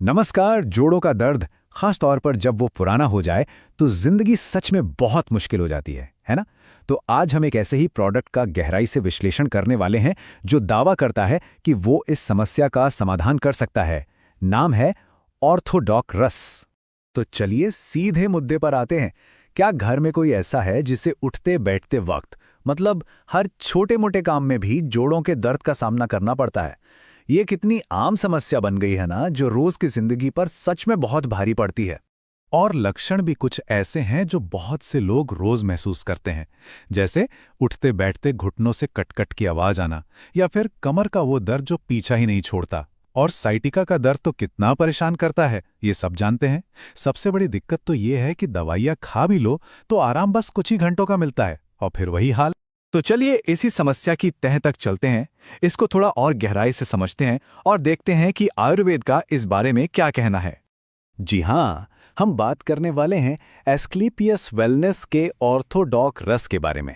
नमस्कार। जोड़ों का दर्द, खास तौर पर जब वो पुराना हो जाए तो जिंदगी सच में बहुत मुश्किल हो जाती है ना? तो आज हम एक ऐसे ही प्रोडक्ट का गहराई से विश्लेषण करने वाले हैं जो दावा करता है कि वो इस समस्या का समाधान कर सकता है। नाम है ऑर्थोडॉक रस। तो चलिए सीधे मुद्दे पर आते हैं। क्या घर में कोई ऐसा है जिसे उठते बैठते वक्त, मतलब हर छोटे मोटे काम में भी जोड़ों के दर्द का सामना करना पड़ता है? ये कितनी आम समस्या बन गई है ना, जो रोज की जिंदगी पर सच में बहुत भारी पड़ती है। और लक्षण भी कुछ ऐसे हैं जो बहुत से लोग रोज महसूस करते हैं, जैसे उठते बैठते घुटनों से कटकट की आवाज आना, या फिर कमर का वो दर्द जो पीछा ही नहीं छोड़ता। और साइटिका का दर्द तो कितना परेशान करता है, ये सब जानते हैं। सबसे बड़ी दिक्कत तो ये है कि दवाइयाँ खा भी लो तो आराम बस कुछ ही घंटों का मिलता है, और फिर वही हाल। तो चलिए इसी समस्या की तह तक चलते हैं, इसको थोड़ा और गहराई से समझते हैं और देखते हैं कि आयुर्वेद का इस बारे में क्या कहना है। जी हाँ, हम बात करने वाले हैं एस्क्लेपियस वेलनेस के ऑर्थोडॉक रस के बारे में।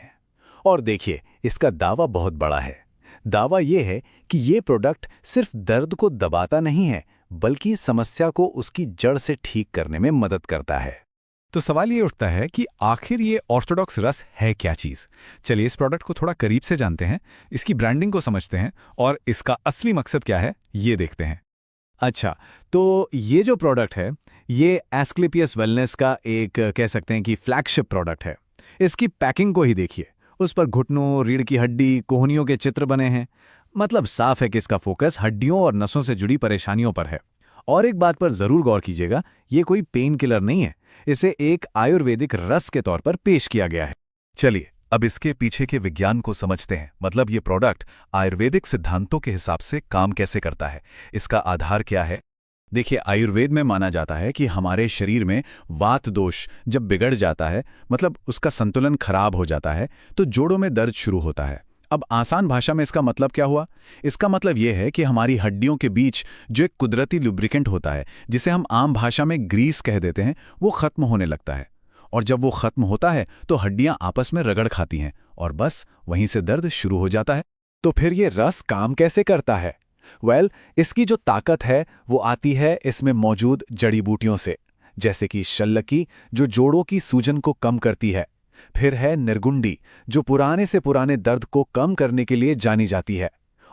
और देखिए, इसका दावा बहुत बड़ा है। दावा यह है कि ये प्रोडक्ट सिर्फ दर्द को दबाता नहीं है, बल्कि समस्या को उसकी जड़ से ठीक करने में मदद करता है। तो सवाल ये उठता है कि आखिर ये ऑर्थोडॉक्स रस है क्या चीज़। चलिए इस प्रोडक्ट को थोड़ा करीब से जानते हैं, इसकी ब्रांडिंग को समझते हैं और इसका असली मकसद क्या है ये देखते हैं। अच्छा, तो ये जो प्रोडक्ट है, ये एस्क्लेपियस वेलनेस का एक कह सकते हैं कि फ्लैगशिप प्रोडक्ट है। इसकी पैकिंग को ही देखिए, उस पर घुटनों, रीढ़ की हड्डी, कोहनियों के चित्र बने हैं। मतलब साफ है कि इसका फोकस हड्डियों और नसों से जुड़ी परेशानियों पर है। और एक बात पर जरूर गौर कीजिएगा, ये कोई पेन किलर नहीं है, इसे एक आयुर्वेदिक रस के तौर पर पेश किया गया है। चलिए अब इसके पीछे के विज्ञान को समझते हैं, मतलब ये प्रोडक्ट आयुर्वेदिक सिद्धांतों के हिसाब से काम कैसे करता है, इसका आधार क्या है। देखिए, आयुर्वेद में माना जाता है कि हमारे शरीर में वात दोष जब बिगड़ जाता है, मतलब उसका संतुलन खराब हो जाता है, तो जोड़ों में दर्द शुरू होता है। अब आसान भाषा में इसका मतलब क्या हुआ? इसका मतलब यह है कि हमारी हड्डियों के बीच जो एक कुदरती लुब्रिकेंट होता है, जिसे हम आम भाषा में ग्रीस कह देते हैं, वो खत्म होने लगता है। और जब वो खत्म होता है तो हड्डियां आपस में रगड़ खाती हैं और बस वहीं से दर्द शुरू हो जाता है। तो फिर ये रस काम कैसे करता है? इसकी जो ताकत है वो आती है इसमें मौजूद जड़ी बूटियों से, जैसे कि शल्लकी, जो जोड़ों की सूजन को कम करती है। फिर है निर्गुंडी, जो पुराने से पुराने दर्द को कम करने के लिए जानी जाती है।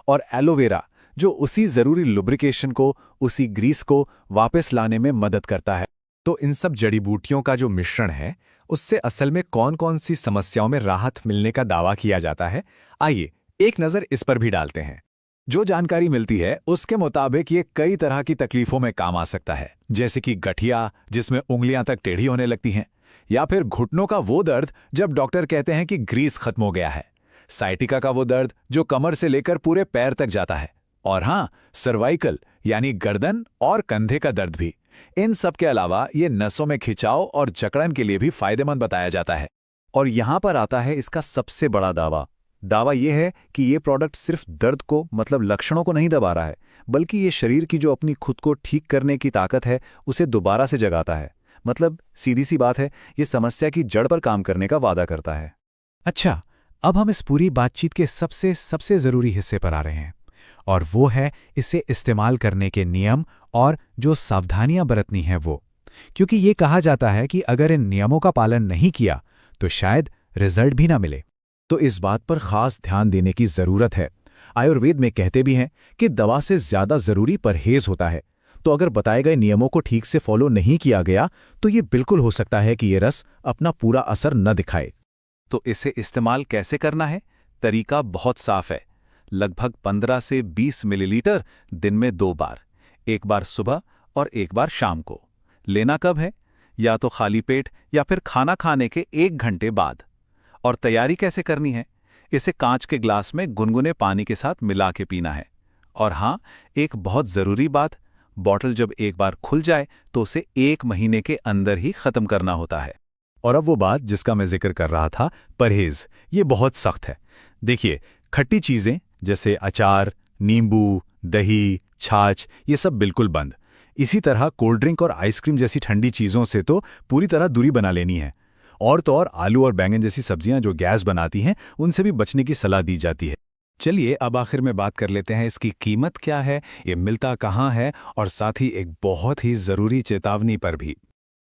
और एलोवेरा, जो उसी जरूरी लुब्रिकेशन को, उसी ग्रीस को वापस लाने में मदद करता है। तो इन सब जड़ी बूटियों का जो मिश्रण है, उससे असल में कौन कौन सी समस्याओं में राहत मिलने का दावा किया जाता है, आइए एक नज़र इस पर भी डालते हैं। जो जानकारी मिलती है उसके मुताबिक ये कई तरह की तकलीफों में काम आ सकता है, जैसे कि गठिया, जिसमें उंगलियां तक टेढ़ी होने लगती हैं, या फिर घुटनों का वो दर्द जब डॉक्टर कहते हैं कि ग्रीस खत्म हो गया है, साइटिका का वो दर्द जो कमर से लेकर पूरे पैर तक जाता है, और हाँ, सर्वाइकल यानी गर्दन और कंधे का दर्द भी। इन सब के अलावा ये नसों में खिंचाव और जकड़न के लिए भी फायदेमंद बताया जाता है। और यहां पर आता है इसका सबसे बड़ा दावा यह है कि ये प्रोडक्ट सिर्फ दर्द को, मतलब लक्षणों को नहीं दबा रहा है, बल्कि ये शरीर की जो अपनी खुद को ठीक करने की ताकत है उसे दोबारा से जगाता है। मतलब सीधी सी बात है, ये समस्या की जड़ पर काम करने का वादा करता है। अच्छा, अब हम इस पूरी बातचीत के सबसे जरूरी हिस्से पर आ रहे हैं, और वो है इसे इस्तेमाल करने के नियम और जो सावधानियां बरतनी हैं वो। क्योंकि ये कहा जाता है कि अगर इन नियमों का पालन नहीं किया तो शायद रिजल्ट भी ना मिले। तो इस बात पर खास ध्यान देने की जरूरत है। आयुर्वेद में कहते भी हैं कि दवा से ज्यादा जरूरी परहेज होता है। तो अगर बताए गए नियमों को ठीक से फॉलो नहीं किया गया तो ये बिल्कुल हो सकता है कि ये रस अपना पूरा असर न दिखाए। तो इसे इस्तेमाल कैसे करना है? तरीका बहुत साफ है। लगभग 15 से 20 मिलीलीटर दिन में 2 बार, एक बार सुबह और एक बार शाम को। लेना कब है? या तो खाली पेट या फिर खाना खाने के 1 घंटे बाद। और तैयारी कैसे करनी है? इसे कांच के ग्लास में गुनगुने पानी के साथ मिला के पीना है। और हाँ, एक बहुत ज़रूरी बात, बॉटल जब एक बार खुल जाए तो उसे 1 महीने के अंदर ही ख़त्म करना होता है। और अब वो बात जिसका मैं जिक्र कर रहा था, परहेज, ये बहुत सख्त है। देखिए, खट्टी चीज़ें जैसे अचार, नींबू, दही, छाछ, ये सब बिल्कुल बंद। इसी तरह कोल्ड ड्रिंक और आइसक्रीम जैसी ठंडी चीज़ों से तो पूरी तरह दूरी बना लेनी है। और तो और आलू और बैंगन जैसी सब्जियां जो गैस बनाती हैं, उनसे भी बचने की सलाह दी जाती है। चलिए अब आखिर में बात कर लेते हैं इसकी कीमत क्या है, ये मिलता कहाँ है, और साथ ही एक बहुत ही ज़रूरी चेतावनी पर भी।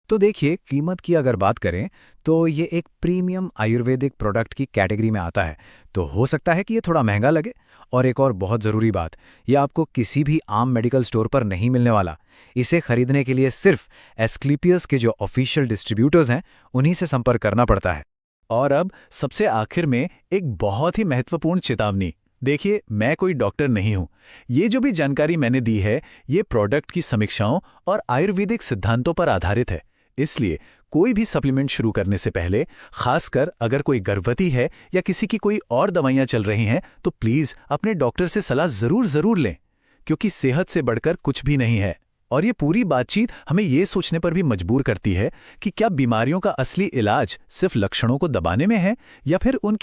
तो देखिए, कीमत की अगर बात करें तो ये एक प्रीमियम आयुर्वेदिक प्रोडक्ट की कैटेगरी में आता है, तो हो सकता है कि ये थोड़ा महंगा लगे। और एक और बहुत ज़रूरी बात, ये आपको किसी भी आम मेडिकल स्टोर पर नहीं मिलने वाला। इसे खरीदने के लिए सिर्फ एस्क्लेपियस के जो ऑफिशियल डिस्ट्रीब्यूटर्स हैं, उन्हीं से संपर्क करना पड़ता है। और अब सबसे आखिर में एक बहुत ही महत्वपूर्ण चेतावनी। देखिए, मैं कोई डॉक्टर नहीं हूं। ये जो भी जानकारी मैंने दी है, ये प्रोडक्ट की समीक्षाओं और आयुर्वेदिक सिद्धांतों पर आधारित है। इसलिए कोई भी सप्लीमेंट शुरू करने से पहले, खासकर अगर कोई गर्भवती है या किसी की कोई और दवाइयां चल रही हैं, तो प्लीज अपने डॉक्टर से सलाह जरूर लें, क्योंकि सेहत से बढ़कर कुछ भी नहीं है। और ये पूरी बातचीत हमें ये सोचने पर भी मजबूर करती है कि क्या बीमारियों का असली इलाज सिर्फ लक्षणों को दबाने में है, या फिर उनकी